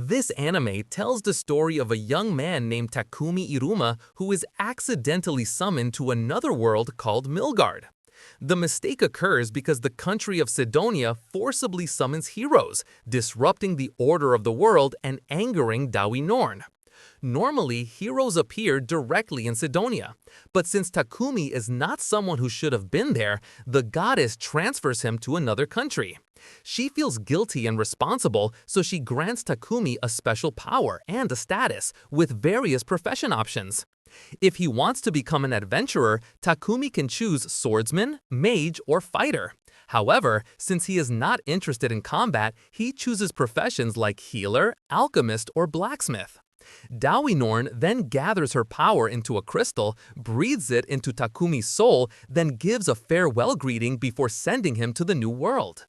This anime tells the story of a young man named Takumi Iruma who is accidentally summoned to another world called Milgard. The mistake occurs because the country of Sidonia forcibly summons heroes, disrupting the order of the world and angering Dawi Norn. Normally, heroes appear directly in Sidonia, but since Takumi is not someone who should have been there, the goddess transfers him to another country. She feels guilty and responsible, so she grants Takumi a special power and a status, with various profession options. If he wants to become an adventurer, Takumi can choose swordsman, mage, or fighter. However, since he is not interested in combat, he chooses professions like healer, alchemist, or blacksmith. Dawi Norn then gathers her power into a crystal, breathes it into Takumi's soul, then gives a farewell greeting before sending him to the new world.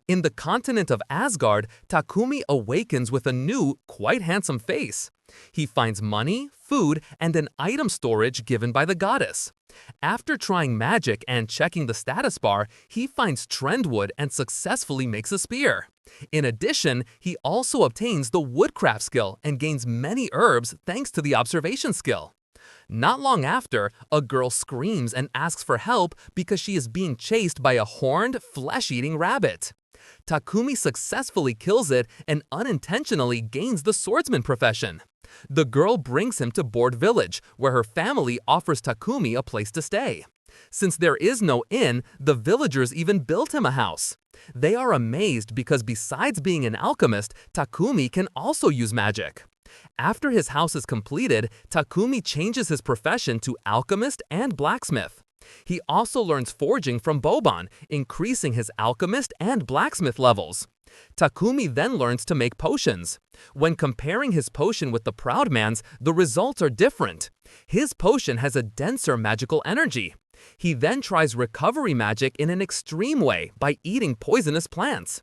In the continent of Asgard, Takumi awakens with a new, quite handsome face. He finds money, food, and an item storage given by the goddess. After trying magic and checking the status bar, he finds trendwood and successfully makes a spear. In addition, he also obtains the woodcraft skill and gains many herbs thanks to the observation skill. Not long after, a girl screams and asks for help because she is being chased by a horned, flesh-eating rabbit. Takumi successfully kills it and unintentionally gains the swordsman profession. The girl brings him to Board Village, where her family offers Takumi a place to stay. Since there is no inn, the villagers even built him a house. They are amazed because besides being an alchemist, Takumi can also use magic. After his house is completed, Takumi changes his profession to alchemist and blacksmith. He also learns forging from Boban, increasing his alchemist and blacksmith levels. Takumi then learns to make potions. When comparing his potion with the Proud Man's, the results are different. His potion has a denser magical energy. He then tries recovery magic in an extreme way by eating poisonous plants.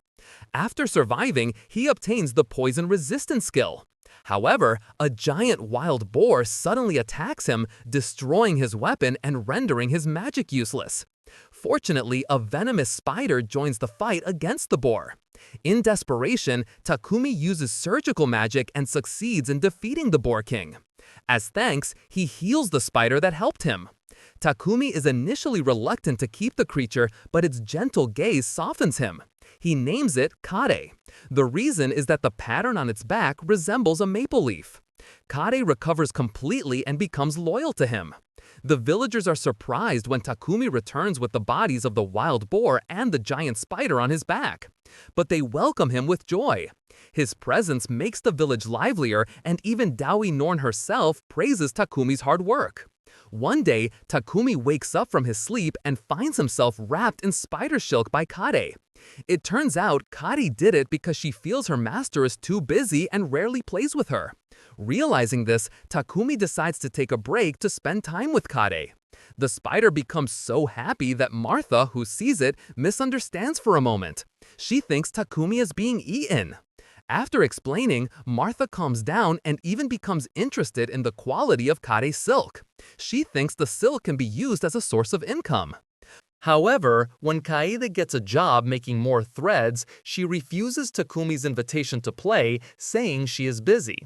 After surviving, he obtains the poison resistance skill. However, a giant wild boar suddenly attacks him, destroying his weapon and rendering his magic useless. Fortunately, a venomous spider joins the fight against the boar. In desperation, Takumi uses surgical magic and succeeds in defeating the Boar King. As thanks, he heals the spider that helped him. Takumi is initially reluctant to keep the creature, but its gentle gaze softens him. He names it Kade. The reason is that the pattern on its back resembles a maple leaf. Kade recovers completely and becomes loyal to him. The villagers are surprised when Takumi returns with the bodies of the wild boar and the giant spider on his back. But they welcome him with joy. His presence makes the village livelier, and even Dawi Norn herself praises Takumi's hard work. One day, Takumi wakes up from his sleep and finds himself wrapped in spider silk by Kade. It turns out Kade did it because she feels her master is too busy and rarely plays with her. Realizing this, Takumi decides to take a break to spend time with Kade. The spider becomes so happy that Martha, who sees it, misunderstands for a moment. She thinks Takumi is being eaten. After explaining, Martha calms down and even becomes interested in the quality of Kade's silk. She thinks the silk can be used as a source of income. However, when Kaede gets a job making more threads, she refuses Takumi's invitation to play, saying she is busy.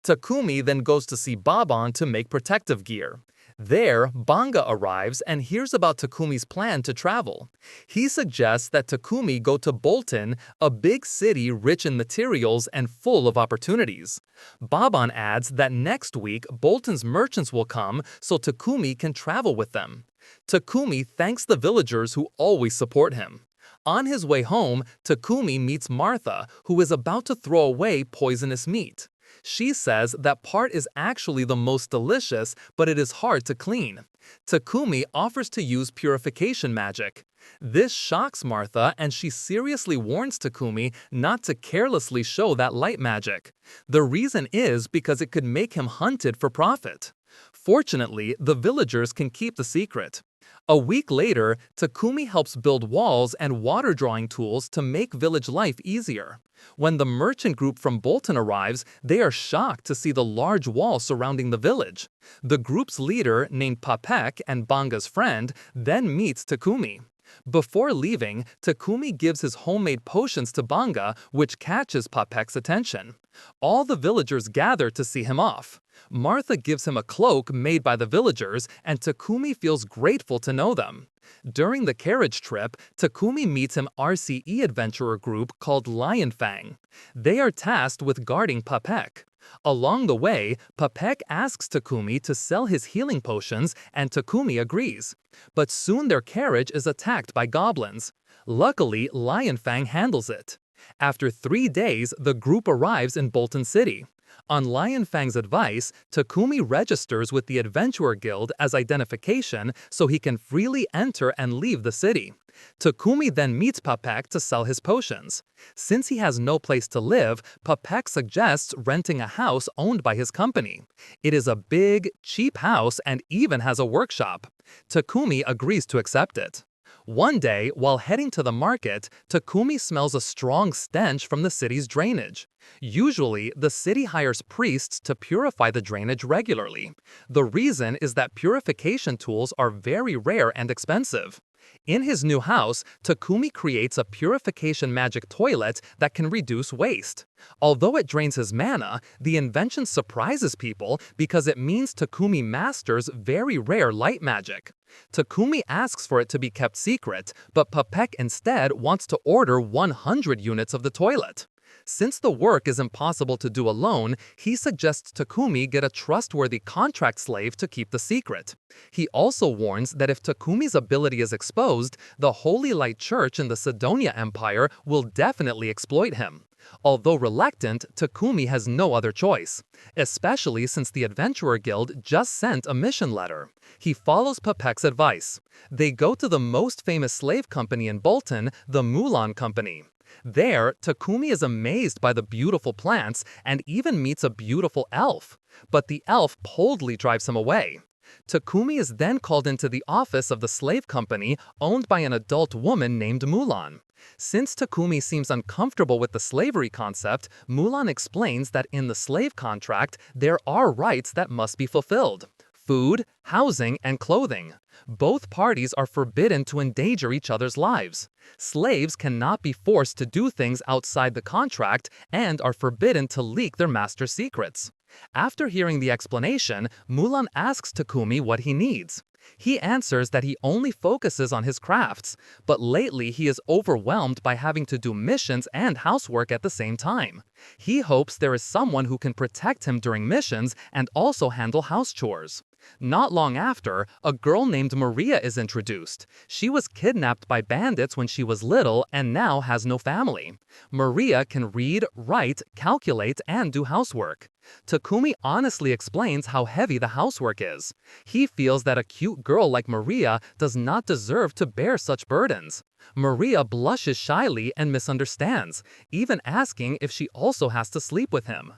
Takumi then goes to see Boban to make protective gear. There, Banga arrives and hears about Takumi's plan to travel. He suggests that Takumi go to Bolton, a big city rich in materials and full of opportunities. Boban adds that next week Bolton's merchants will come so Takumi can travel with them. Takumi thanks the villagers who always support him. On his way home, Takumi meets Martha, who is about to throw away poisonous meat. She says that part is actually the most delicious, but it is hard to clean. Takumi offers to use purification magic. This shocks Martha, and she seriously warns Takumi not to carelessly show that light magic. The reason is because it could make him hunted for profit. Fortunately, the villagers can keep the secret. A week later, Takumi helps build walls and water-drawing tools to make village life easier. When the merchant group from Bolton arrives, they are shocked to see the large wall surrounding the village. The group's leader, named Papek and Banga's friend, then meets Takumi. Before leaving, Takumi gives his homemade potions to Banga, which catches Papek's attention. All the villagers gather to see him off. Martha gives him a cloak made by the villagers, and Takumi feels grateful to know them. During the carriage trip, Takumi meets an RCE adventurer group called Lion Fang. They are tasked with guarding Papek. Along the way, Papek asks Takumi to sell his healing potions, and Takumi agrees. But soon their carriage is attacked by goblins. Luckily, Lion Fang handles it. After 3 days, the group arrives in Bolton City. On Lion Fang's advice, Takumi registers with the Adventurer Guild as identification so he can freely enter and leave the city. Takumi then meets Papek to sell his potions. Since he has no place to live, Papek suggests renting a house owned by his company. It is a big, cheap house and even has a workshop. Takumi agrees to accept it. One day, while heading to the market, Takumi smells a strong stench from the city's drainage. Usually, the city hires priests to purify the drainage regularly. The reason is that purification tools are very rare and expensive. In his new house, Takumi creates a purification magic toilet that can reduce waste. Although it drains his mana, the invention surprises people because it means Takumi masters very rare light magic. Takumi asks for it to be kept secret, but Papek instead wants to order 100 units of the toilet. Since the work is impossible to do alone, he suggests Takumi get a trustworthy contract slave to keep the secret. He also warns that if Takumi's ability is exposed, the Holy Light Church in the Sidonia Empire will definitely exploit him. Although reluctant, Takumi has no other choice, especially since the Adventurer Guild just sent a mission letter. He follows Papek's advice. They go to the most famous slave company in Bolton, the Mulan Company. There, Takumi is amazed by the beautiful plants and even meets a beautiful elf. But the elf boldly drives him away. Takumi is then called into the office of the slave company owned by an adult woman named Mulan. Since Takumi seems uncomfortable with the slavery concept, Mulan explains that in the slave contract, there are rights that must be fulfilled: food, housing, and clothing. Both parties are forbidden to endanger each other's lives. Slaves cannot be forced to do things outside the contract and are forbidden to leak their master's secrets. After hearing the explanation, Mulan asks Takumi what he needs. He answers that he only focuses on his crafts, but lately he is overwhelmed by having to do missions and housework at the same time. He hopes there is someone who can protect him during missions and also handle house chores. Not long after, a girl named Maria is introduced. She was kidnapped by bandits when she was little and now has no family. Maria can read, write, calculate, and do housework. Takumi honestly explains how heavy the housework is. He feels that a cute girl like Maria does not deserve to bear such burdens. Maria blushes shyly and misunderstands, even asking if she also has to sleep with him.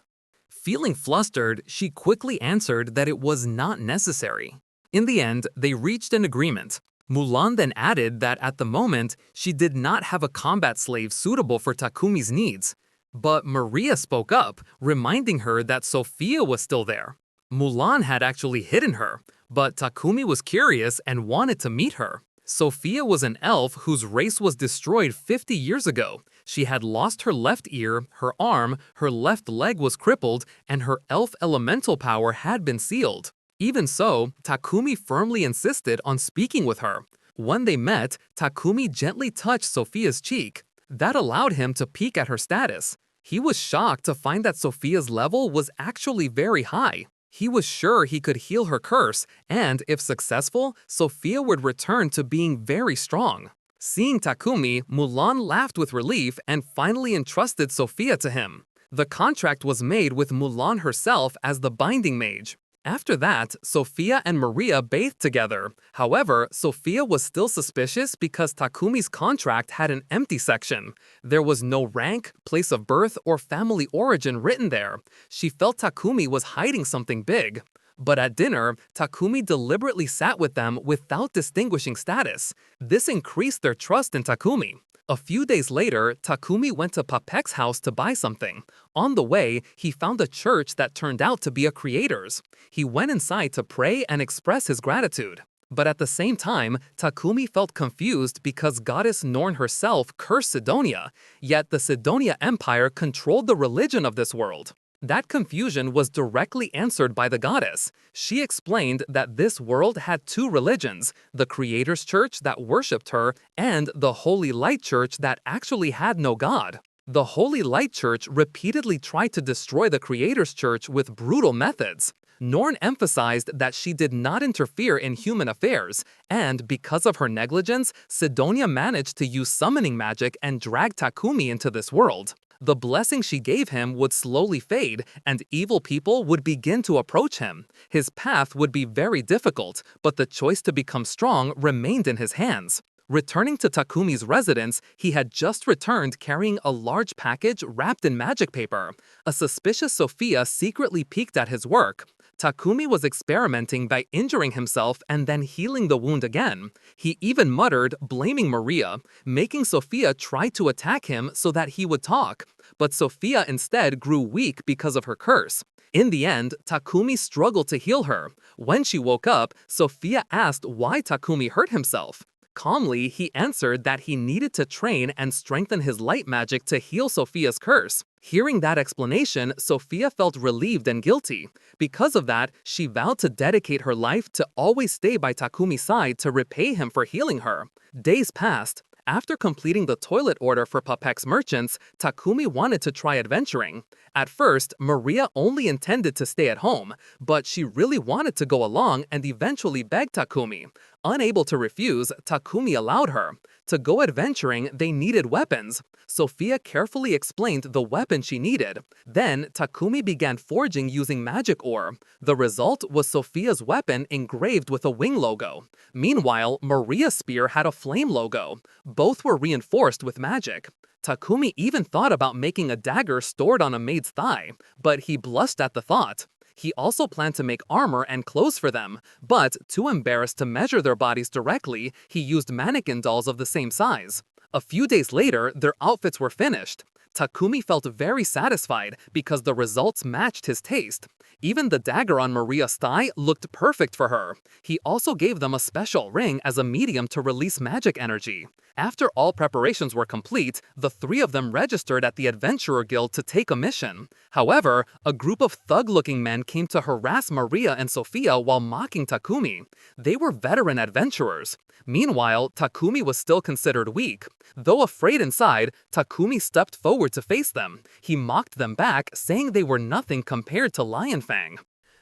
Feeling flustered, she quickly answered that it was not necessary. In the end, they reached an agreement. Mulan then added that at the moment, she did not have a combat slave suitable for Takumi's needs. But Maria spoke up, reminding her that Sophia was still there. Mulan had actually hidden her, but Takumi was curious and wanted to meet her. Sophia was an elf whose race was destroyed 50 years ago. She had lost her left ear, her arm, her left leg was crippled, and her elf elemental power had been sealed. Even so, Takumi firmly insisted on speaking with her. When they met, Takumi gently touched Sophia's cheek. That allowed him to peek at her status. He was shocked to find that Sophia's level was actually very high. He was sure he could heal her curse, and if successful, Sophia would return to being very strong. Seeing Takumi, Mulan laughed with relief and finally entrusted Sophia to him. The contract was made with Mulan herself as the binding mage. After that, Sophia and Maria bathed together. However, Sophia was still suspicious because Takumi's contract had an empty section. There was no rank, place of birth, or family origin written there. She felt Takumi was hiding something big. But at dinner, Takumi deliberately sat with them without distinguishing status. This increased their trust in Takumi. A few days later, Takumi went to Papek's house to buy something. On the way, he found a church that turned out to be a creator's. He went inside to pray and express his gratitude. But at the same time, Takumi felt confused because goddess Norn herself cursed Sidonia, yet the Sidonia Empire controlled the religion of this world. That confusion was directly answered by the goddess. She explained that this world had two religions, the Creator's Church that worshipped her, and the Holy Light Church that actually had no god. The Holy Light Church repeatedly tried to destroy the Creator's Church with brutal methods. Norn emphasized that she did not interfere in human affairs, and because of her negligence, Sidonia managed to use summoning magic and drag Takumi into this world. The blessing she gave him would slowly fade, and evil people would begin to approach him. His path would be very difficult, but the choice to become strong remained in his hands. Returning to Takumi's residence, he had just returned carrying a large package wrapped in magic paper. A suspicious Sophia secretly peeked at his work. Takumi was experimenting by injuring himself and then healing the wound again. He even muttered, blaming Maria, making Sophia try to attack him so that he would talk. But Sophia instead grew weak because of her curse. In the end, Takumi struggled to heal her. When she woke up, Sophia asked why Takumi hurt himself. Calmly, he answered that he needed to train and strengthen his light magic to heal Sophia's curse. Hearing that explanation, Sophia felt relieved and guilty. Because of that, she vowed to dedicate her life to always stay by Takumi's side to repay him for healing her. Days passed. After completing the toilet order for Papek's merchants, Takumi wanted to try adventuring. At first, Maria only intended to stay at home, but she really wanted to go along and eventually begged Takumi. Unable to refuse, Takumi allowed her. To go adventuring, they needed weapons. Sophia carefully explained the weapon she needed. Then, Takumi began forging using magic ore. The result was Sophia's weapon engraved with a wing logo. Meanwhile, Maria's spear had a flame logo. Both were reinforced with magic. Takumi even thought about making a dagger stored on a maid's thigh, but he blushed at the thought. He also planned to make armor and clothes for them, but too embarrassed to measure their bodies directly, he used mannequin dolls of the same size. A few days later, their outfits were finished. Takumi felt very satisfied because the results matched his taste. Even the dagger on Maria's thigh looked perfect for her. He also gave them a special ring as a medium to release magic energy. After all preparations were complete, the three of them registered at the Adventurer Guild to take a mission. However, a group of thug-looking men came to harass Maria and Sophia while mocking Takumi. They were veteran adventurers. Meanwhile, Takumi was still considered weak. Though afraid inside, Takumi stepped forward to face them. He mocked them back, saying they were nothing compared to Lionfang.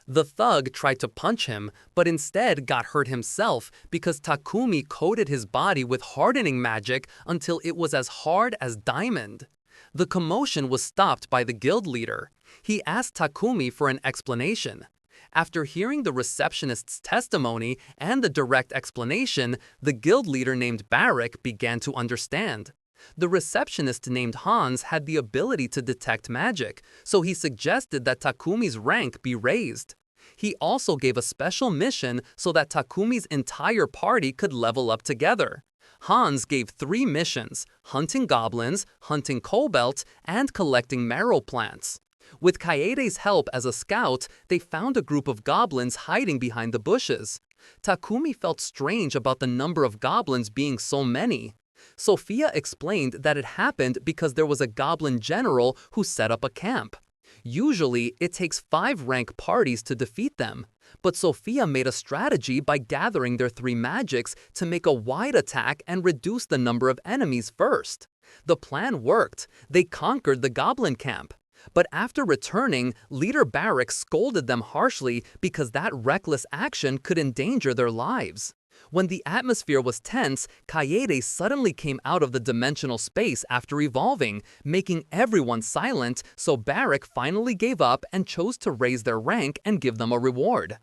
The thug tried to punch him, but instead got hurt himself because Takumi coated his body with hardening magic until it was as hard as diamond. The commotion was stopped by the guild leader. He asked Takumi for an explanation. After hearing the receptionist's testimony and the direct explanation, the guild leader named Barak began to understand. The receptionist named Hans had the ability to detect magic, so he suggested that Takumi's rank be raised. He also gave a special mission so that Takumi's entire party could level up together. Hans gave 3 missions: hunting goblins, hunting kobolds, and collecting marrow plants. With Kaede's help as a scout, they found a group of goblins hiding behind the bushes. Takumi felt strange about the number of goblins being so many. Sophia explained that it happened because there was a goblin general who set up a camp. Usually, it takes 5-rank parties to defeat them, but Sophia made a strategy by gathering their 3 magics to make a wide attack and reduce the number of enemies first. The plan worked. They conquered the goblin camp. But after returning, Leader Barak scolded them harshly because that reckless action could endanger their lives. When the atmosphere was tense, Kaede suddenly came out of the dimensional space after evolving, making everyone silent, so Barak finally gave up and chose to raise their rank and give them a reward.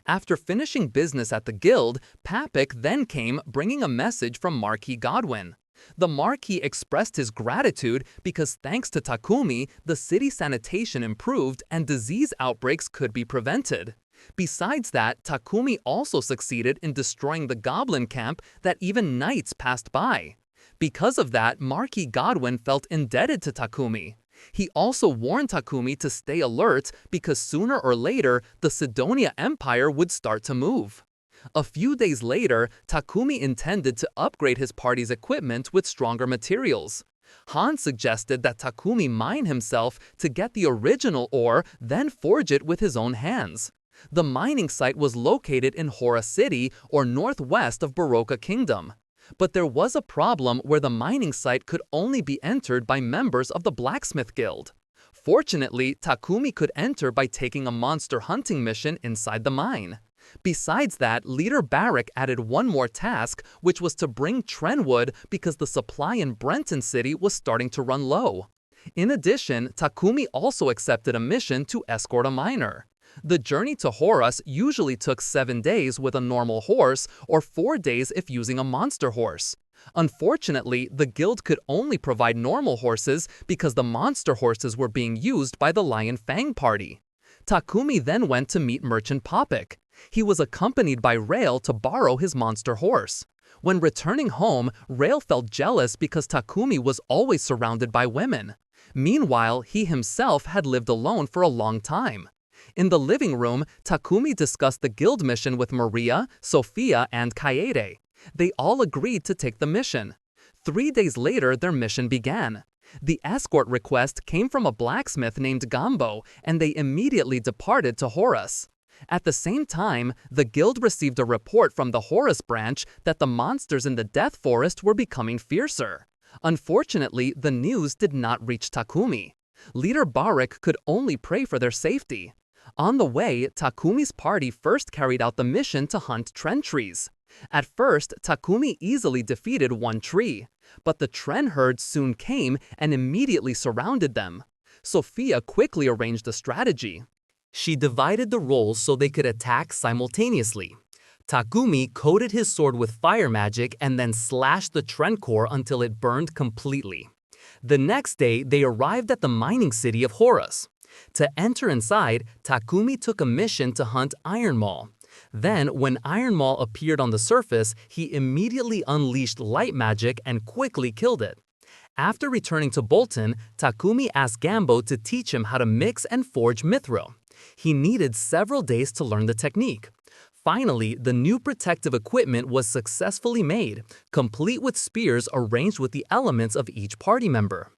After finishing business at the guild, Papek then came bringing a message from Marquis Godwin. The Marquis expressed his gratitude because thanks to Takumi, the city sanitation improved and disease outbreaks could be prevented. Besides that, Takumi also succeeded in destroying the goblin camp that even knights passed by. Because of that, Marquis Godwin felt indebted to Takumi. He also warned Takumi to stay alert because sooner or later, the Sidonia Empire would start to move. A few days later, Takumi intended to upgrade his party's equipment with stronger materials. Han suggested that Takumi mine himself to get the original ore, then forge it with his own hands. The mining site was located in Hora City, or northwest of Baroka Kingdom. But there was a problem where the mining site could only be entered by members of the Blacksmith Guild. Fortunately, Takumi could enter by taking a monster hunting mission inside the mine. Besides that, Leader Barrack added one more task, which was to bring Trenwood because the supply in Brenton City was starting to run low. In addition, Takumi also accepted a mission to escort a miner. The journey to Horus usually took 7 days with a normal horse or 4 days if using a monster horse. Unfortunately, the guild could only provide normal horses because the monster horses were being used by the Lion Fang party. Takumi then went to meet Merchant Popik. He was accompanied by Rail to borrow his monster horse. When returning home, Rail felt jealous because Takumi was always surrounded by women. Meanwhile, he himself had lived alone for a long time. In the living room, Takumi discussed the guild mission with Maria, Sophia, and Kaede. They all agreed to take the mission. 3 days later, their mission began. The escort request came from a blacksmith named Gambo, and they immediately departed to Horus. At the same time, the guild received a report from the Horus branch that the monsters in the Death Forest were becoming fiercer. Unfortunately, the news did not reach Takumi. Leader Barrack could only pray for their safety. On the way, Takumi's party first carried out the mission to hunt Tren trees. At first, Takumi easily defeated one tree, but the Tren herd soon came and immediately surrounded them. Sophia quickly arranged a strategy. She divided the roles so they could attack simultaneously. Takumi coated his sword with fire magic and then slashed the Tren core until it burned completely. The next day, they arrived at the mining city of Horus. To enter inside, Takumi took a mission to hunt Iron Maw. Then, when Iron Maw appeared on the surface, he immediately unleashed light magic and quickly killed it. After returning to Bolton, Takumi asked Gambo to teach him how to mix and forge mithril. He needed several days to learn the technique. Finally, the new protective equipment was successfully made, complete with spears arranged with the elements of each party member.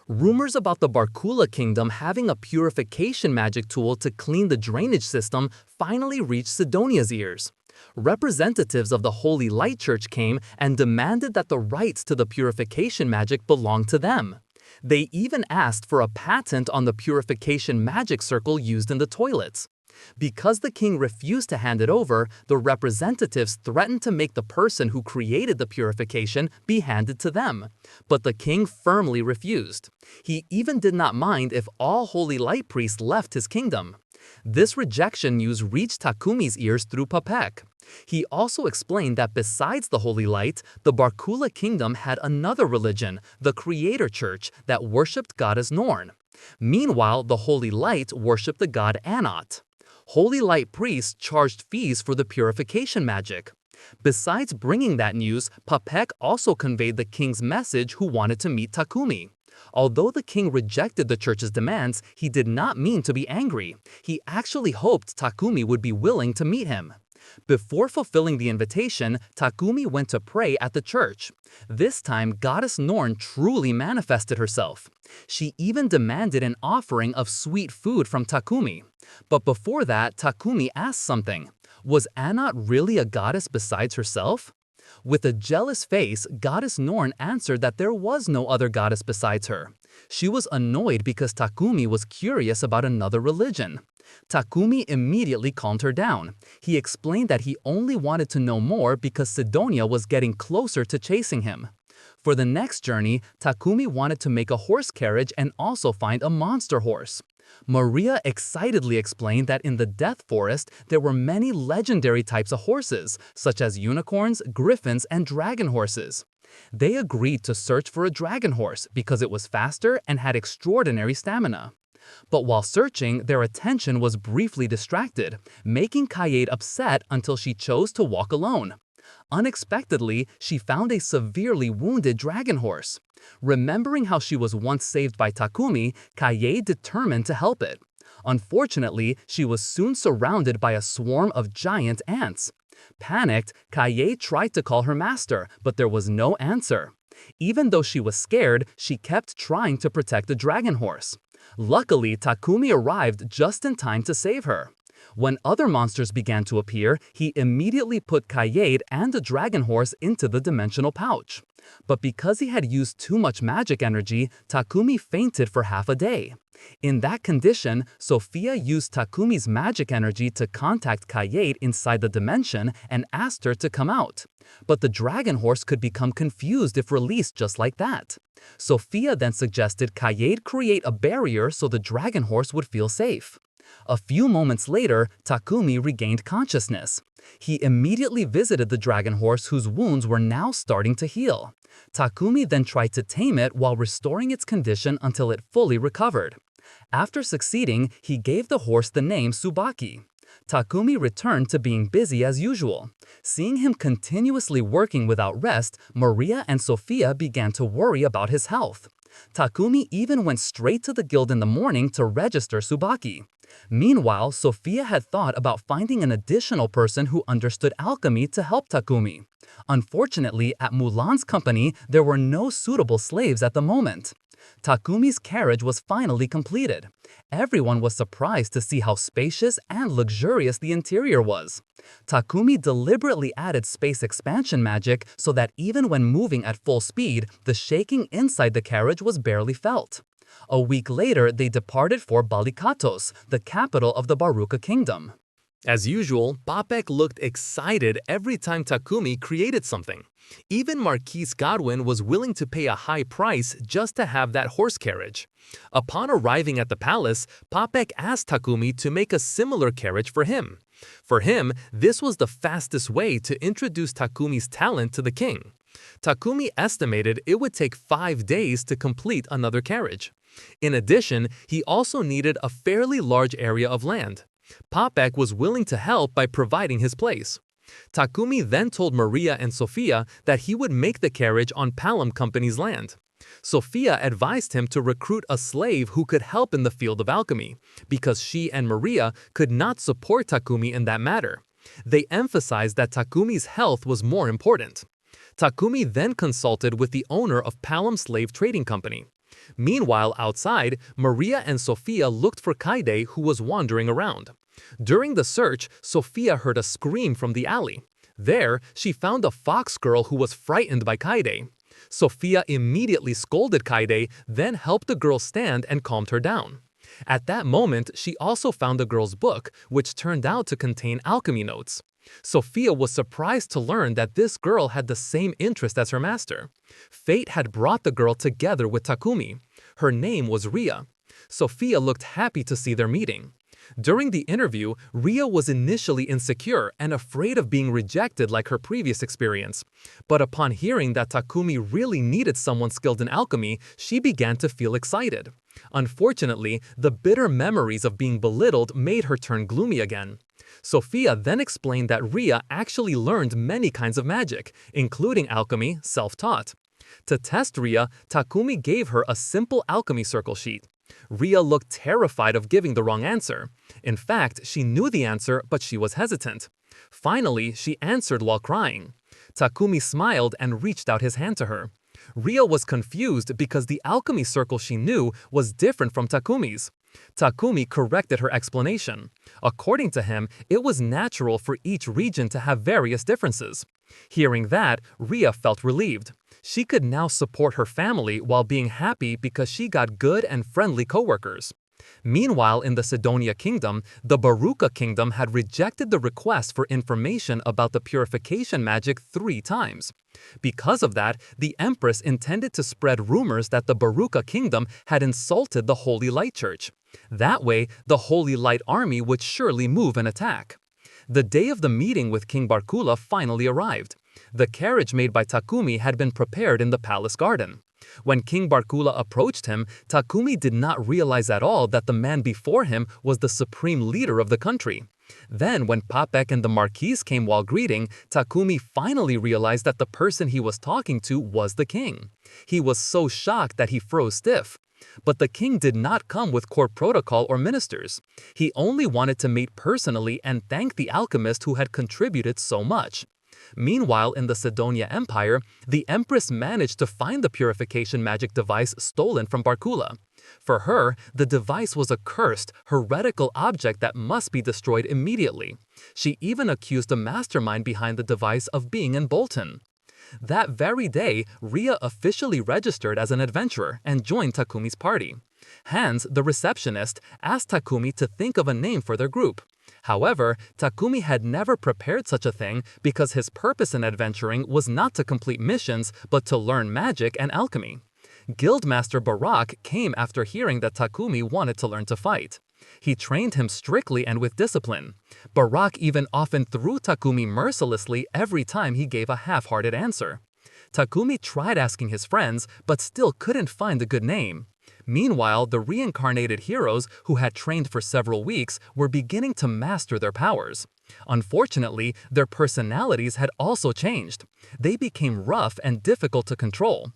Rumors about the Barkula Kingdom having a purification magic tool to clean the drainage system finally reached Sidonia's ears. Representatives of the Holy Light Church came and demanded that the rights to the purification magic belong to them. They even asked for a patent on the purification magic circle used in the toilets. Because the king refused to hand it over, the representatives threatened to make the person who created the purification be handed to them. But the king firmly refused. He even did not mind if all Holy Light priests left his kingdom. This rejection news reached Takumi's ears through Popek. He also explained that besides the Holy Light, the Barkula Kingdom had another religion, the Creator Church, that worshipped goddess Norn. Meanwhile, the Holy Light worshipped the god Anat. Holy Light priests charged fees for the purification magic. Besides bringing that news, Popek also conveyed the king's message who wanted to meet Takumi. Although the king rejected the church's demands, he did not mean to be angry. He actually hoped Takumi would be willing to meet him. Before fulfilling the invitation, Takumi went to pray at the church. This time, goddess Norn truly manifested herself. She even demanded an offering of sweet food from Takumi. But before that, Takumi asked something. Was Anat really a goddess besides herself? With a jealous face, goddess Norn answered that there was no other goddess besides her. She was annoyed because Takumi was curious about another religion. Takumi immediately calmed her down. He explained that he only wanted to know more because Sidonia was getting closer to chasing him. For the next journey, Takumi wanted to make a horse carriage and also find a monster horse. Maria excitedly explained that in the Death Forest, there were many legendary types of horses, such as unicorns, griffins, and dragon horses. They agreed to search for a dragon horse because it was faster and had extraordinary stamina. But while searching, their attention was briefly distracted, making Kaede upset until she chose to walk alone. Unexpectedly, she found a severely wounded dragon horse. Remembering how she was once saved by Takumi, Kaede determined to help it. Unfortunately, she was soon surrounded by a swarm of giant ants. Panicked, Kaie tried to call her master, but there was no answer. Even though she was scared, she kept trying to protect the dragon horse. Luckily, Takumi arrived just in time to save her. When other monsters began to appear, he immediately put Kaie and the dragon horse into the dimensional pouch. But because he had used too much magic energy, Takumi fainted for half a day. In that condition, Sophia used Takumi's magic energy to contact Kaie inside the dimension and asked her to come out. But the dragon horse could become confused if released just like that. Sophia then suggested Kaie create a barrier so the dragon horse would feel safe. A few moments later, Takumi regained consciousness. He immediately visited the dragon horse whose wounds were now starting to heal. Takumi then tried to tame it while restoring its condition until it fully recovered. After succeeding, he gave the horse the name Tsubaki. Takumi returned to being busy as usual. Seeing him continuously working without rest, Maria and Sophia began to worry about his health. Takumi even went straight to the guild in the morning to register Tsubaki. Meanwhile, Sophia had thought about finding an additional person who understood alchemy to help Takumi. Unfortunately, at Mulan's company, there were no suitable slaves at the moment. Takumi's carriage was finally completed. Everyone was surprised to see how spacious and luxurious the interior was. Takumi deliberately added space expansion magic so that even when moving at full speed, the shaking inside the carriage was barely felt. A week later, they departed for Balikatos, the capital of the Baruka Kingdom. As usual, Papek looked excited every time Takumi created something. Even Marquise Godwin was willing to pay a high price just to have that horse carriage. Upon arriving at the palace, Papek asked Takumi to make a similar carriage for him. For him, this was the fastest way to introduce Takumi's talent to the king. Takumi estimated it would take 5 days to complete another carriage. In addition, he also needed a fairly large area of land. Papek was willing to help by providing his place. Takumi then told Maria and Sophia that he would make the carriage on Palom Company's land. Sophia advised him to recruit a slave who could help in the field of alchemy, because she and Maria could not support Takumi in that matter. They emphasized that Takumi's health was more important. Takumi then consulted with the owner of Palom Slave Trading Company. Meanwhile, outside, Maria and Sophia looked for Kaide, who was wandering around. During the search, Sophia heard a scream from the alley. There, she found a fox girl who was frightened by Kaide. Sophia immediately scolded Kaide, then helped the girl stand and calmed her down. At that moment, she also found the girl's book, which turned out to contain alchemy notes. Sophia was surprised to learn that this girl had the same interest as her master. Fate had brought the girl together with Takumi. Her name was Ria. Sophia looked happy to see their meeting. During the interview, Ria was initially insecure and afraid of being rejected like her previous experience. But upon hearing that Takumi really needed someone skilled in alchemy, she began to feel excited. Unfortunately, the bitter memories of being belittled made her turn gloomy again. Sophia then explained that Ria actually learned many kinds of magic, including alchemy, self-taught. To test Ria, Takumi gave her a simple alchemy circle sheet. Ria looked terrified of giving the wrong answer. In fact, she knew the answer, but she was hesitant. Finally, she answered while crying. Takumi smiled and reached out his hand to her. Ria was confused because the alchemy circle she knew was different from Takumi's. Takumi corrected her explanation. According to him, it was natural for each region to have various differences. Hearing that, Ria felt relieved. She could now support her family while being happy because she got good and friendly coworkers. Meanwhile, in the Sidonia Kingdom, the Baruka Kingdom had rejected the request for information about the purification magic 3 times. Because of that, the Empress intended to spread rumors that the Baruka Kingdom had insulted the Holy Light Church. That way, the Holy Light Army would surely move and attack. The day of the meeting with King Barkula finally arrived. The carriage made by Takumi had been prepared in the palace garden. When King Barkula approached him, Takumi did not realize at all that the man before him was the supreme leader of the country. Then, when Papek and the Marquise came while greeting, Takumi finally realized that the person he was talking to was the king. He was so shocked that he froze stiff. But the king did not come with court protocol or ministers. He only wanted to meet personally and thank the alchemist who had contributed so much. Meanwhile, in the Sidonia Empire, the empress managed to find the purification magic device stolen from Barkula. For her, the device was a cursed, heretical object that must be destroyed immediately. She even accused the mastermind behind the device of being in Bolton. That very day, Ria officially registered as an adventurer and joined Takumi's party. Hans, the receptionist, asked Takumi to think of a name for their group. However, Takumi had never prepared such a thing because his purpose in adventuring was not to complete missions but to learn magic and alchemy. Guildmaster Barak came after hearing that Takumi wanted to learn to fight. He trained him strictly and with discipline. Barak even often threw Takumi mercilessly every time he gave a half-hearted answer. Takumi tried asking his friends, but still couldn't find a good name. Meanwhile, the reincarnated heroes, who had trained for several weeks, were beginning to master their powers. Unfortunately, their personalities had also changed. They became rough and difficult to control.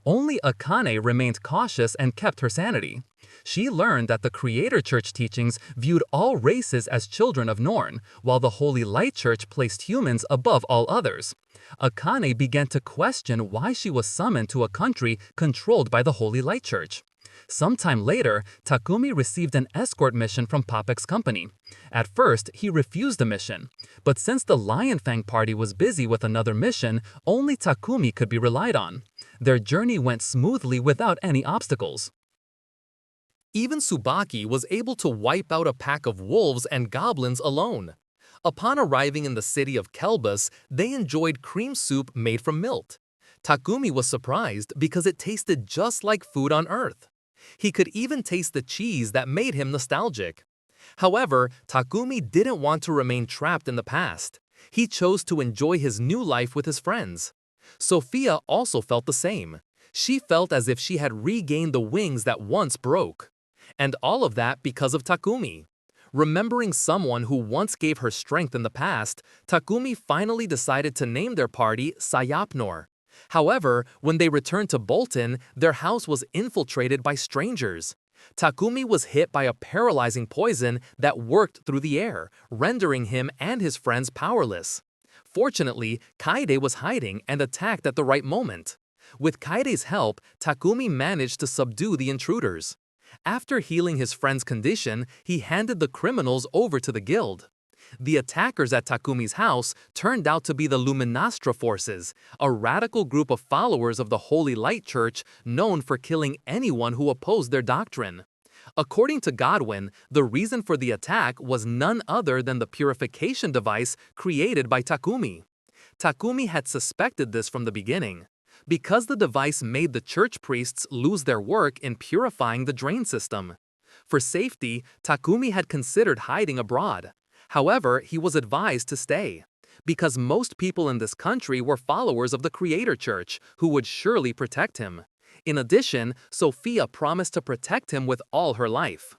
Only Akane remained cautious and kept her sanity. She learned that the Creator Church teachings viewed all races as children of Norn, while the Holy Light Church placed humans above all others. Akane began to question why she was summoned to a country controlled by the Holy Light Church. Sometime later, Takumi received an escort mission from Papek's company. At first, he refused the mission, but since the Lion Fang party was busy with another mission, only Takumi could be relied on. Their journey went smoothly without any obstacles. Even Tsubaki was able to wipe out a pack of wolves and goblins alone. Upon arriving in the city of Kelbus, they enjoyed cream soup made from milk. Takumi was surprised because it tasted just like food on Earth. He could even taste the cheese that made him nostalgic. However, Takumi didn't want to remain trapped in the past. He chose to enjoy his new life with his friends. Sophia also felt the same. She felt as if she had regained the wings that once broke. And all of that because of Takumi. Remembering someone who once gave her strength in the past, Takumi finally decided to name their party Sayapnor. However, when they returned to Bolton, their house was infiltrated by strangers. Takumi was hit by a paralyzing poison that worked through the air, rendering him and his friends powerless. Fortunately, Kaide was hiding and attacked at the right moment. With Kaide's help, Takumi managed to subdue the intruders. After healing his friend's condition, he handed the criminals over to the guild. The attackers at Takumi's house turned out to be the Luminastra forces, a radical group of followers of the Holy Light Church known for killing anyone who opposed their doctrine. According to Godwin, the reason for the attack was none other than the purification device created by Takumi. Takumi had suspected this from the beginning. Because the device made the church priests lose their work in purifying the drain system. For safety, Takumi had considered hiding abroad. However, he was advised to stay, because most people in this country were followers of the Creator Church, who would surely protect him. In addition, Sophia promised to protect him with all her life.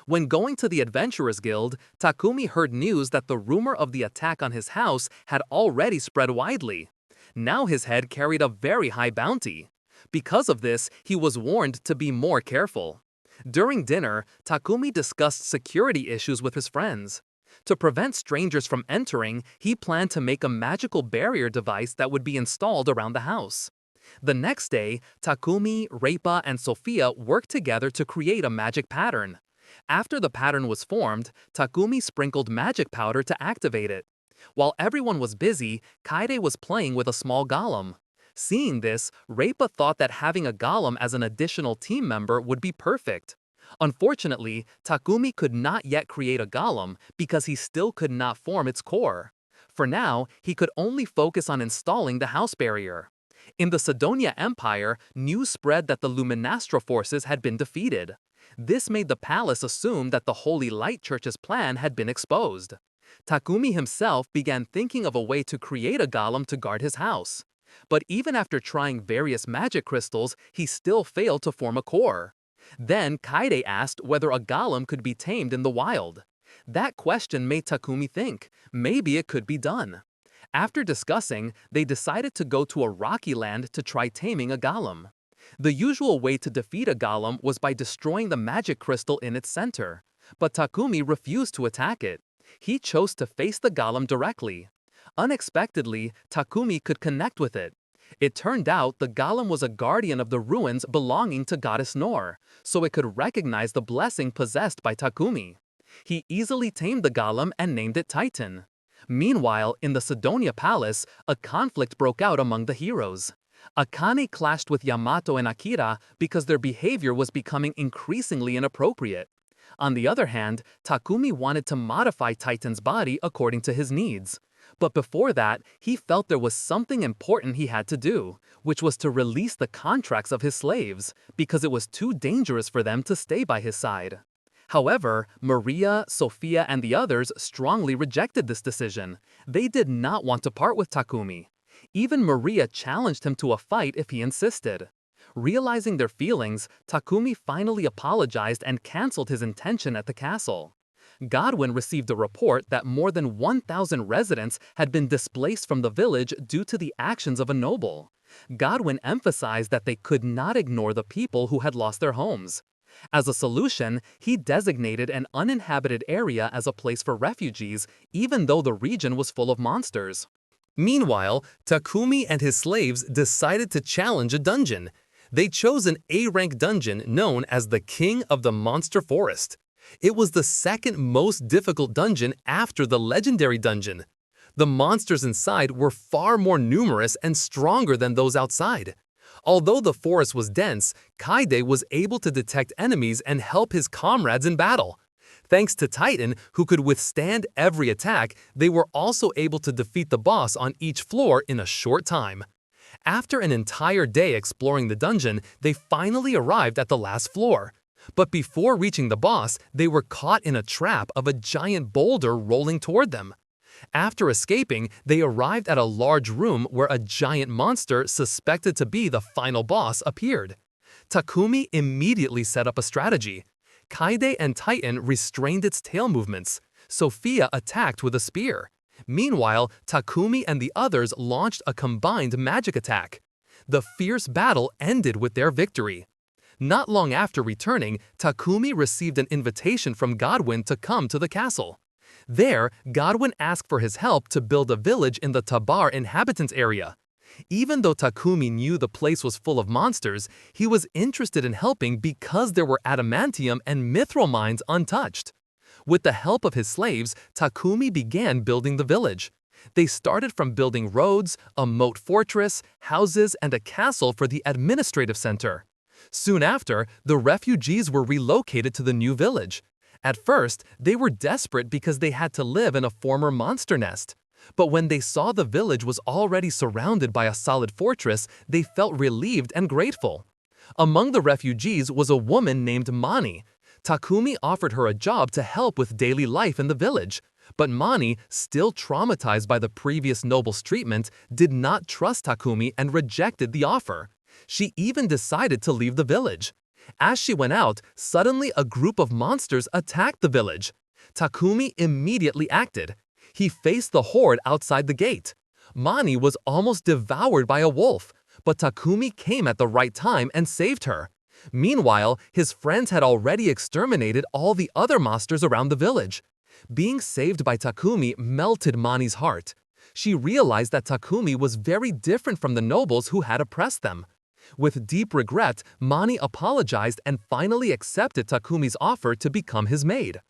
When going to the Adventurers Guild, Takumi heard news that the rumor of the attack on his house had already spread widely. Now his head carried a very high bounty. Because of this, he was warned to be more careful. During dinner, Takumi discussed security issues with his friends. To prevent strangers from entering, he planned to make a magical barrier device that would be installed around the house. The next day, Takumi, Reipa, and Sophia worked together to create a magic pattern. After the pattern was formed, Takumi sprinkled magic powder to activate it. While everyone was busy, Kaide was playing with a small golem. Seeing this, Reipa thought that having a golem as an additional team member would be perfect. Unfortunately, Takumi could not yet create a golem because he still could not form its core. For now, he could only focus on installing the house barrier. In the Sidonia Empire, news spread that the Luminastra forces had been defeated. This made the palace assume that the Holy Light Church's plan had been exposed. Takumi himself began thinking of a way to create a golem to guard his house. But even after trying various magic crystals, he still failed to form a core. Then Kaide asked whether a golem could be tamed in the wild. That question made Takumi think, maybe it could be done. After discussing, they decided to go to a rocky land to try taming a golem. The usual way to defeat a golem was by destroying the magic crystal in its center. But Takumi refused to attack it. He chose to face the golem directly. Unexpectedly, Takumi could connect with it. It turned out the golem was a guardian of the ruins belonging to Goddess Nor, so it could recognize the blessing possessed by Takumi. He easily tamed the golem and named it Titan. Meanwhile, in the Sidonia Palace, a conflict broke out among the heroes. Akane clashed with Yamato and Akira because their behavior was becoming increasingly inappropriate. On the other hand, Takumi wanted to modify Titan's body according to his needs. But before that, he felt there was something important he had to do, which was to release the contracts of his slaves, because it was too dangerous for them to stay by his side. However, Maria, Sophia, and the others strongly rejected this decision. They did not want to part with Takumi. Even Maria challenged him to a fight if he insisted. Realizing their feelings, Takumi finally apologized and canceled his intention at the castle. Godwin received a report that more than 1,000 residents had been displaced from the village due to the actions of a noble. Godwin emphasized that they could not ignore the people who had lost their homes. As a solution, he designated an uninhabited area as a place for refugees, even though the region was full of monsters. Meanwhile, Takumi and his slaves decided to challenge a dungeon. They chose an A-rank dungeon known as the King of the Monster Forest. It was the second most difficult dungeon after the legendary dungeon. The monsters inside were far more numerous and stronger than those outside. Although the forest was dense, Kaide was able to detect enemies and help his comrades in battle. Thanks to Titan, who could withstand every attack, they were also able to defeat the boss on each floor in a short time. After an entire day exploring the dungeon, they finally arrived at the last floor. But before reaching the boss, they were caught in a trap of a giant boulder rolling toward them. After escaping, they arrived at a large room where a giant monster suspected to be the final boss appeared. Takumi immediately set up a strategy. Kaide and Titan restrained its tail movements. Sophia attacked with a spear. Meanwhile, Takumi and the others launched a combined magic attack. The fierce battle ended with their victory. Not long after returning, Takumi received an invitation from Godwin to come to the castle. There, Godwin asked for his help to build a village in the Tabar inhabitants area. Even though Takumi knew the place was full of monsters, he was interested in helping because there were adamantium and mithril mines untouched. With the help of his slaves, Takumi began building the village. They started from building roads, a moat fortress, houses, and a castle for the administrative center. Soon after, the refugees were relocated to the new village. At first, they were desperate because they had to live in a former monster nest. But when they saw the village was already surrounded by a solid fortress, they felt relieved and grateful. Among the refugees was a woman named Mani. Takumi offered her a job to help with daily life in the village. But Mani, still traumatized by the previous noble's treatment, did not trust Takumi and rejected the offer. She even decided to leave the village. As she went out, suddenly a group of monsters attacked the village. Takumi immediately acted. He faced the horde outside the gate. Mani was almost devoured by a wolf, but Takumi came at the right time and saved her. Meanwhile, his friends had already exterminated all the other monsters around the village. Being saved by Takumi melted Mani's heart. She realized that Takumi was very different from the nobles who had oppressed them. With deep regret, Mani apologized and finally accepted Takumi's offer to become his maid.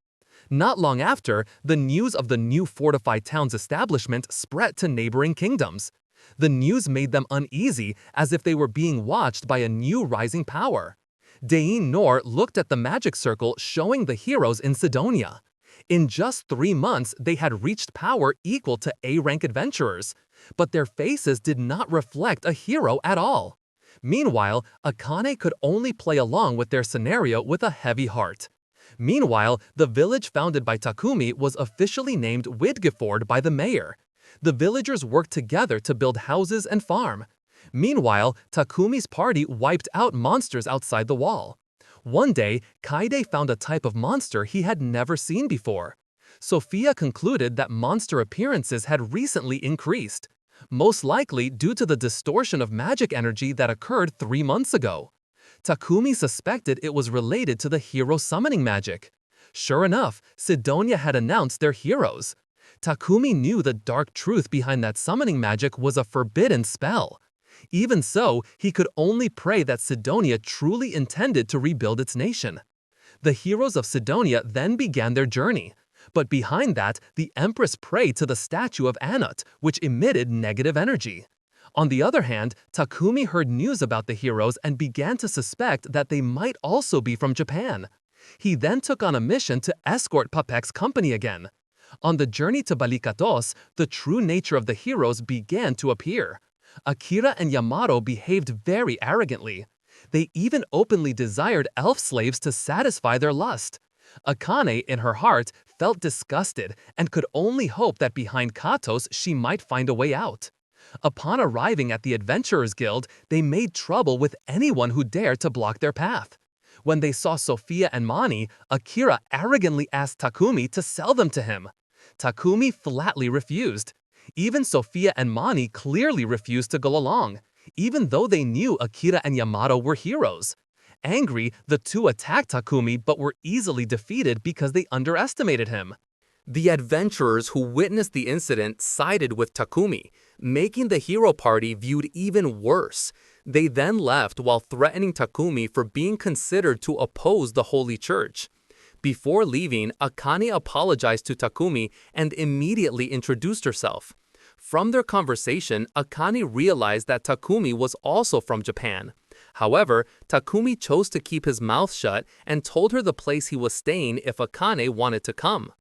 Not long after, the news of the new fortified town's establishment spread to neighboring kingdoms. The news made them uneasy, as if they were being watched by a new rising power. Dain Nor looked at the magic circle showing the heroes in Sidonia. In just 3 months, they had reached power equal to A-rank adventurers, but their faces did not reflect a hero at all. Meanwhile, Akane could only play along with their scenario with a heavy heart. Meanwhile, the village founded by Takumi was officially named Widgeford by the mayor. The villagers worked together to build houses and farm. Meanwhile, Takumi's party wiped out monsters outside the wall. One day, Kaide found a type of monster he had never seen before. Sophia concluded that monster appearances had recently increased. most likely due to the distortion of magic energy that occurred 3 months ago. Takumi suspected it was related to the hero summoning magic. Sure enough, Sidonia had announced their heroes. Takumi knew the dark truth behind that summoning magic was a forbidden spell. Even so, he could only pray that Sidonia truly intended to rebuild its nation. The heroes of Sidonia then began their journey. But behind that, the Empress prayed to the statue of Anut, which emitted negative energy. On the other hand, Takumi heard news about the heroes and began to suspect that they might also be from Japan. He then took on a mission to escort Papek's company again. On the journey to Balikatos, the true nature of the heroes began to appear. Akira and Yamato behaved very arrogantly. They even openly desired elf slaves to satisfy their lust. Akane, in her heart, felt disgusted and could only hope that behind Katos she might find a way out. Upon arriving at the Adventurers Guild, they made trouble with anyone who dared to block their path. When they saw Sophia and Mani, Akira arrogantly asked Takumi to sell them to him. Takumi flatly refused. Even Sophia and Mani clearly refused to go along, even though they knew Akira and Yamato were heroes. Angry, the two attacked Takumi but were easily defeated because they underestimated him. The adventurers who witnessed the incident sided with Takumi, making the hero party viewed even worse. They then left while threatening Takumi for being considered to oppose the Holy Church. Before leaving, Akane apologized to Takumi and immediately introduced herself. From their conversation, Akane realized that Takumi was also from Japan. However, Takumi chose to keep his mouth shut and told her the place he was staying if Akane wanted to come.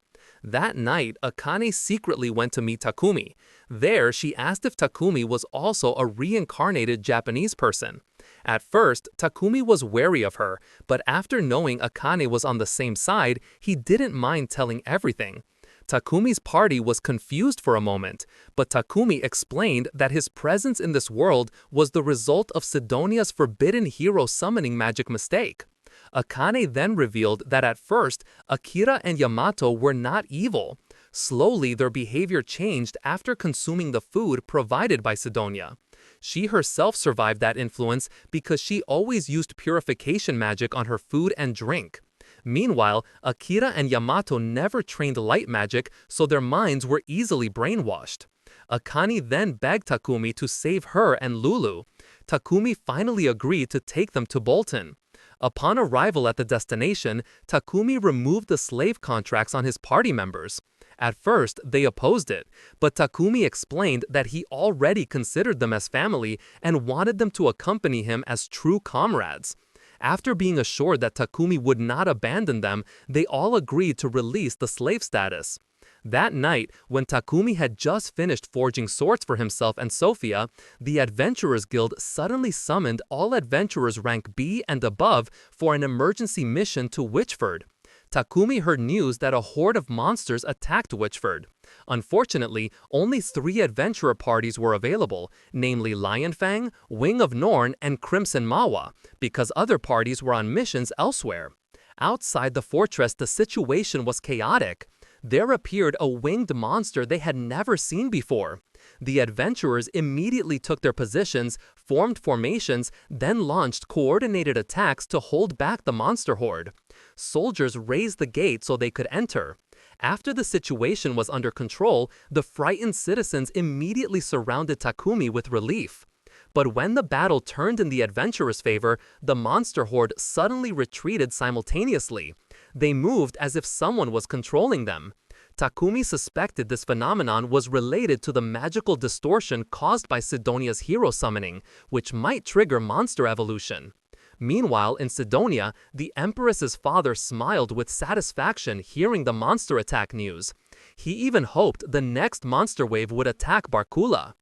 That night, Akane secretly went to meet Takumi. There, she asked if Takumi was also a reincarnated Japanese person. At first, Takumi was wary of her, but after knowing Akane was on the same side, he didn't mind telling everything. Takumi's party was confused for a moment, but Takumi explained that his presence in this world was the result of Sidonia's forbidden hero summoning magic mistake. Akane then revealed that at first, Akira and Yamato were not evil. Slowly, their behavior changed after consuming the food provided by Sidonia. She herself survived that influence because she always used purification magic on her food and drink. Meanwhile, Akira and Yamato never trained light magic, so their minds were easily brainwashed. Akane then begged Takumi to save her and Lulu. Takumi finally agreed to take them to Bolton. Upon arrival at the destination, Takumi removed the slave contracts on his party members. At first, they opposed it, but Takumi explained that he already considered them as family and wanted them to accompany him as true comrades. After being assured that Takumi would not abandon them, they all agreed to release the slave status. That night, when Takumi had just finished forging swords for himself and Sophia, the Adventurers Guild suddenly summoned all adventurers rank B and above for an emergency mission to Witchford. Takumi heard news that a horde of monsters attacked Witchford. Unfortunately, only 3 adventurer parties were available, namely Lionfang, Wing of Norn, and Crimson Mawa, because other parties were on missions elsewhere. Outside the fortress, the situation was chaotic. There appeared a winged monster they had never seen before. The adventurers immediately took their positions, formed formations, then launched coordinated attacks to hold back the monster horde. Soldiers raised the gate so they could enter. After the situation was under control, the frightened citizens immediately surrounded Takumi with relief. But when the battle turned in the adventurers' favor, the monster horde suddenly retreated simultaneously. They moved as if someone was controlling them. Takumi suspected this phenomenon was related to the magical distortion caused by Sidonia's hero summoning, which might trigger monster evolution. Meanwhile, in Sidonia, the Empress's father smiled with satisfaction hearing the monster attack news. He even hoped the next monster wave would attack Barkula.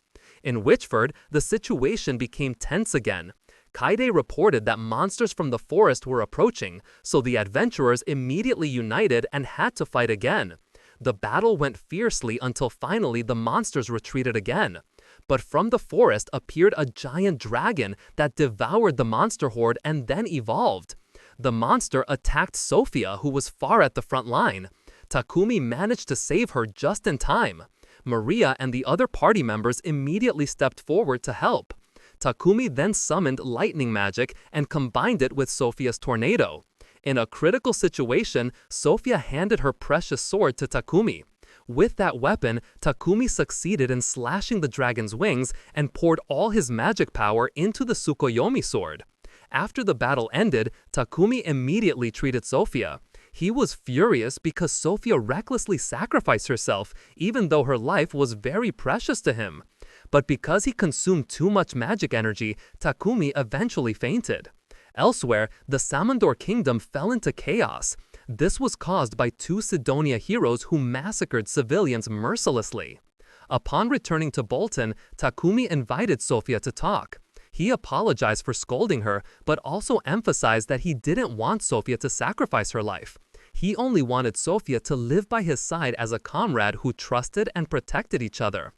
In Witchford, the situation became tense again. Kaide reported that monsters from the forest were approaching, so the adventurers immediately united and had to fight again. The battle went fiercely until finally the monsters retreated again. But from the forest appeared a giant dragon that devoured the monster horde and then evolved. The monster attacked Sophia, who was far at the front line. Takumi managed to save her just in time. Maria and the other party members immediately stepped forward to help. Takumi then summoned lightning magic and combined it with Sophia's tornado. In a critical situation, Sophia handed her precious sword to Takumi. With that weapon, Takumi succeeded in slashing the dragon's wings and poured all his magic power into the Tsukuyomi sword. After the battle ended, Takumi immediately treated Sophia. He was furious because Sophia recklessly sacrificed herself, even though her life was very precious to him. But because he consumed too much magic energy, Takumi eventually fainted. Elsewhere, the Samandor kingdom fell into chaos. This was caused by two Sidonia heroes who massacred civilians mercilessly. Upon returning to Bolton, Takumi invited Sophia to talk. He apologized for scolding her, but also emphasized that he didn't want Sophia to sacrifice her life. He only wanted Sophia to live by his side as a comrade who trusted and protected each other.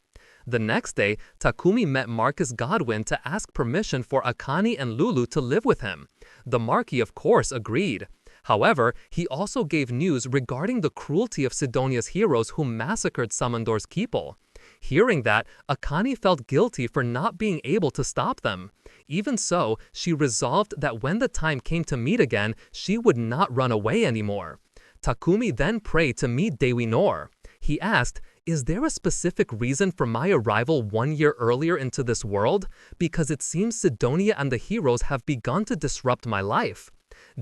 The next day, Takumi met Marcus Godwin to ask permission for Akane and Lulu to live with him. The Marquis, of course, agreed. However, he also gave news regarding the cruelty of Sidonia's heroes who massacred Samandor's people. Hearing that, Akane felt guilty for not being able to stop them. Even so, she resolved that when the time came to meet again, she would not run away anymore. Takumi then prayed to meet Dewi Noor. He asked, "Is there a specific reason for my arrival 1 year earlier into this world? Because it seems Sidonia and the heroes have begun to disrupt my life."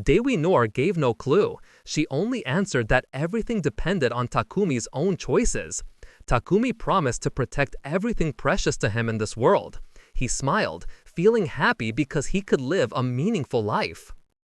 Dewi Noor gave no clue. She only answered that everything depended on Takumi's own choices. Takumi promised to protect everything precious to him in this world. He smiled, feeling happy because he could live a meaningful life.